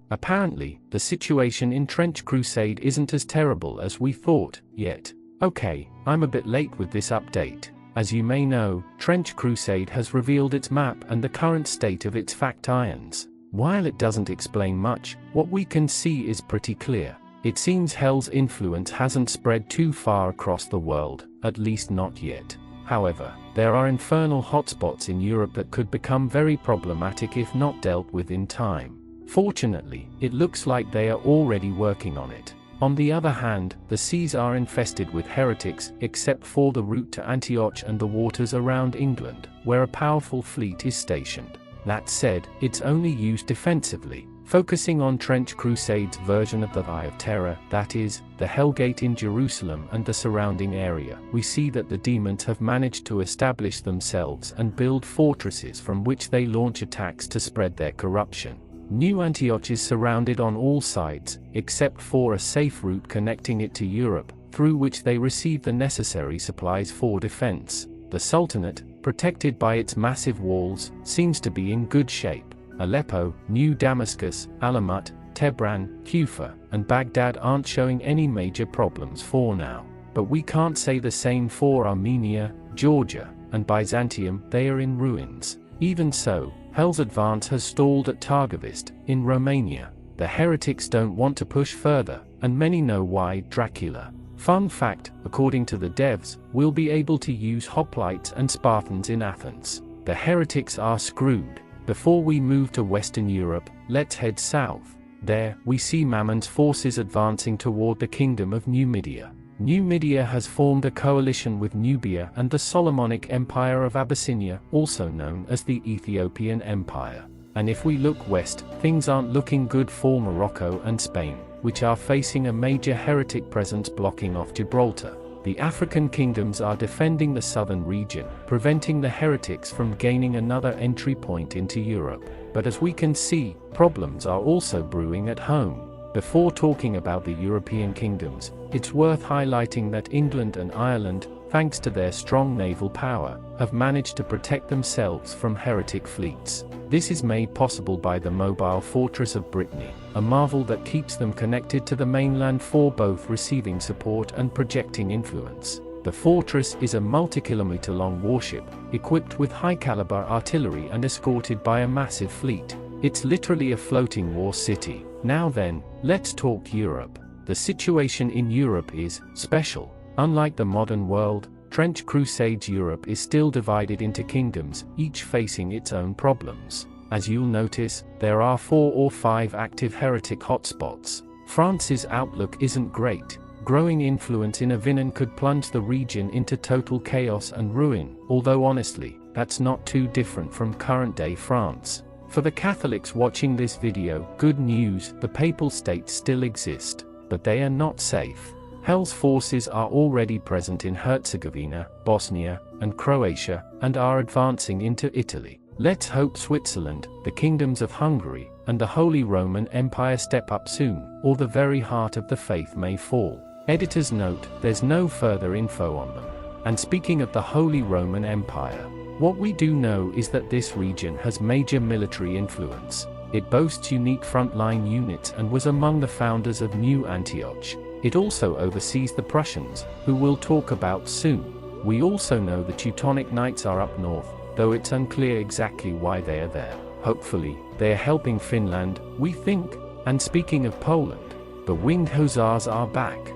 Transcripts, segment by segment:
Apparently, the situation in Trench Crusade isn't as terrible as we thought, yet. Okay, I'm a bit late with this update. As you may know, Trench Crusade has revealed its map and the current state of its fact irons. While it doesn't explain much, what we can see is pretty clear. It seems Hell's influence hasn't spread too far across the world, at least not yet. However, there are infernal hotspots in Europe that could become very problematic if not dealt with in time. Fortunately, it looks like they are already working on it. On the other hand, the seas are infested with heretics, except for the route to Antioch and the waters around England, where a powerful fleet is stationed. That said, it's only used defensively, focusing on Trench Crusade's version of the Eye of Terror, that is, the Hellgate in Jerusalem and the surrounding area. We see that the demons have managed to establish themselves and build fortresses from which they launch attacks to spread their corruption. New Antioch is surrounded on all sides, except for a safe route connecting it to Europe, through which they receive the necessary supplies for defense. The Sultanate, protected by its massive walls, seems to be in good shape. Aleppo, New Damascus, Alamut, Tehran, Kufa, and Baghdad aren't showing any major problems for now. But we can't say the same for Armenia, Georgia, and Byzantium. They are in ruins. Even so, Hell's advance has stalled at Targovist, in Romania. The heretics don't want to push further, and many know why. Dracula. Fun fact, according to the devs, we'll be able to use hoplites and Spartans in Athens. The heretics are screwed. Before we move to Western Europe, let's head south. There, we see Mammon's forces advancing toward the kingdom of Numidia. Numidia has formed a coalition with Nubia and the Solomonic Empire of Abyssinia, also known as the Ethiopian Empire. And if we look west, things aren't looking good for Morocco and Spain, which are facing a major heretic presence blocking off Gibraltar. The African kingdoms are defending the southern region, preventing the heretics from gaining another entry point into Europe. But as we can see, problems are also brewing at home. Before talking about the European kingdoms, it's worth highlighting that England and Ireland, thanks to their strong naval power, have managed to protect themselves from heretic fleets. This is made possible by the mobile fortress of Brittany, a marvel that keeps them connected to the mainland for both receiving support and projecting influence. The fortress is a multi-kilometer-long warship, equipped with high-caliber artillery and escorted by a massive fleet. It's literally a floating war city. Now then, let's talk Europe. The situation in Europe is special. Unlike the modern world, Trench Crusade's Europe is still divided into kingdoms, each facing its own problems. As you'll notice, there are 4 or 5 active heretic hotspots. France's outlook isn't great. Growing influence in Avignon could plunge the region into total chaos and ruin, although honestly, that's not too different from current-day France. For the Catholics watching this video, good news, the Papal States still exist, but they are not safe. Hell's forces are already present in Herzegovina, Bosnia, and Croatia, and are advancing into Italy. Let's hope Switzerland, the kingdoms of Hungary, and the Holy Roman Empire step up soon, or the very heart of the faith may fall. Editor's note, there's no further info on them. And speaking of the Holy Roman Empire, what we do know is that this region has major military influence. It boasts unique frontline units and was among the founders of New Antioch. It also oversees the Prussians, who we'll talk about soon. We also know the Teutonic Knights are up north, though it's unclear exactly why they are there. Hopefully, they're helping Finland, we think. And speaking of Poland, the Winged Hussars are back.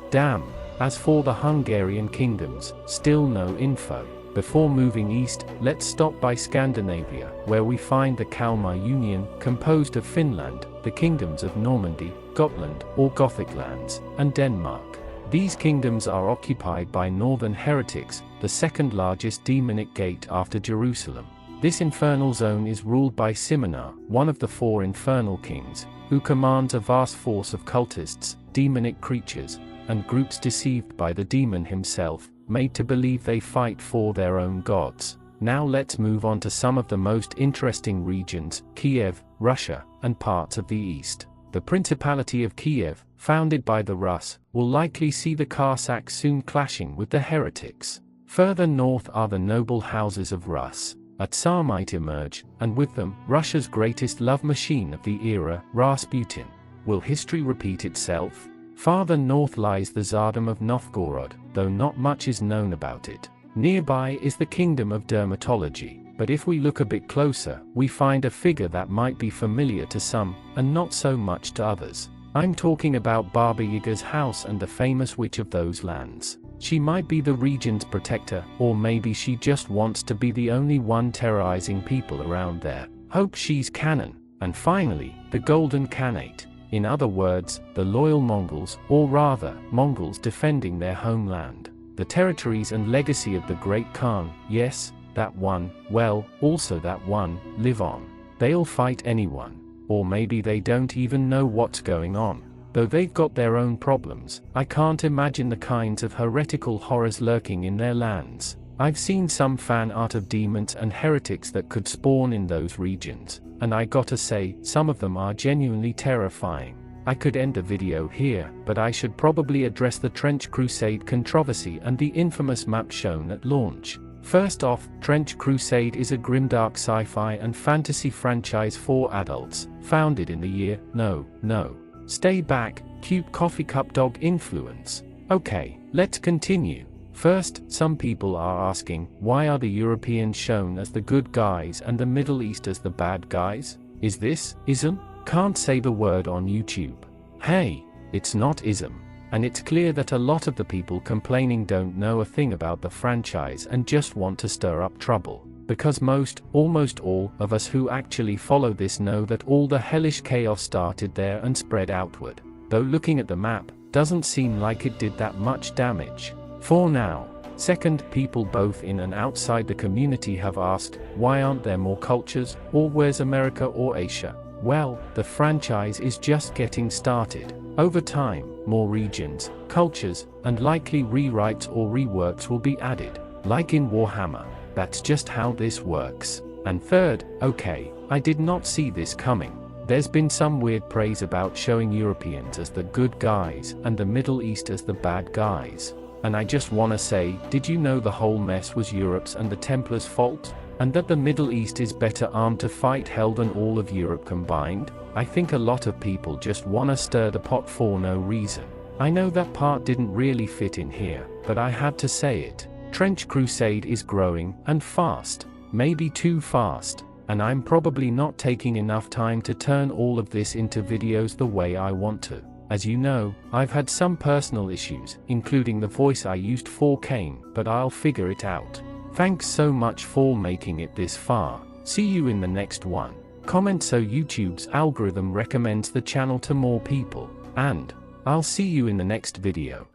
Damn. As for the Hungarian kingdoms, still no info. Before moving east, let's stop by Scandinavia, where we find the Kalmar Union, composed of Finland, the kingdoms of Normandy, Gotland, or Gothic lands, and Denmark. These kingdoms are occupied by northern heretics, the second largest demonic gate after Jerusalem. This infernal zone is ruled by Simonar, one of the 4 infernal kings, who commands a vast force of cultists, demonic creatures, and groups deceived by the demon himself, made to believe they fight for their own gods. Now let's move on to some of the most interesting regions: Kiev, Russia, and parts of the east. The Principality of Kiev, founded by the Rus, will likely see the Cossacks soon clashing with the heretics. Further north are the noble houses of Rus. a Tsar might emerge, and with them, Russia's greatest love machine of the era, Rasputin. Will history repeat itself? Farther north lies the Tsardom of Novgorod, though not much is known about it. Nearby is the kingdom of dermatology, but if we look a bit closer, we find a figure that might be familiar to some, and not so much to others. I'm talking about Baba Yaga's house and the famous witch of those lands. She might be the region's protector, or maybe she just wants to be the only one terrorizing people around there. Hope she's canon. And finally, the Golden Khanate. In other words, the loyal Mongols, or rather, Mongols defending their homeland. The territories and legacy of the Great Khan, yes, that one, well, also that one, live on. They'll fight anyone. Or maybe they don't even know what's going on. Though they've got their own problems, I can't imagine the kinds of heretical horrors lurking in their lands. I've seen some fan art of demons and heretics that could spawn in those regions, and I gotta say, some of them are genuinely terrifying. I could end the video here, but I should probably address the Trench Crusade controversy and the infamous map shown at launch. First off, Trench Crusade is a grimdark sci-fi and fantasy franchise for adults, founded in the year, no, stay back, cute coffee cup dog influence. Okay, let's continue. First, some people are asking, why are the Europeans shown as the good guys and the Middle East as the bad guys? Is this ism? Can't say the word on YouTube. Hey, it's not ism. And it's clear that a lot of the people complaining don't know a thing about the franchise and just want to stir up trouble. Because almost all of us who actually follow this know that all the hellish chaos started there and spread outward. Though looking at the map, doesn't seem like it did that much damage. For now. Second, people both in and outside the community have asked, why aren't there more cultures, or where's America or Asia? Well, the franchise is just getting started. Over time, more regions, cultures, and likely rewrites or reworks will be added, like in Warhammer. That's just how this works. And third, okay, I did not see this coming. There's been some weird praise about showing Europeans as the good guys and the Middle East as the bad guys. And I just wanna say, did you know the whole mess was Europe's and the Templars' fault? And that the Middle East is better armed to fight hell than all of Europe combined? I think a lot of people just wanna stir the pot for no reason. I know that part didn't really fit in here, but I had to say it. Trench Crusade is growing, and fast. Maybe too fast. And I'm probably not taking enough time to turn all of this into videos the way I want to. As you know, I've had some personal issues, including the voice I used for Kane, but I'll figure it out. Thanks so much for making it this far. See you in the next one. Comment so YouTube's algorithm recommends the channel to more people. And I'll see you in the next video.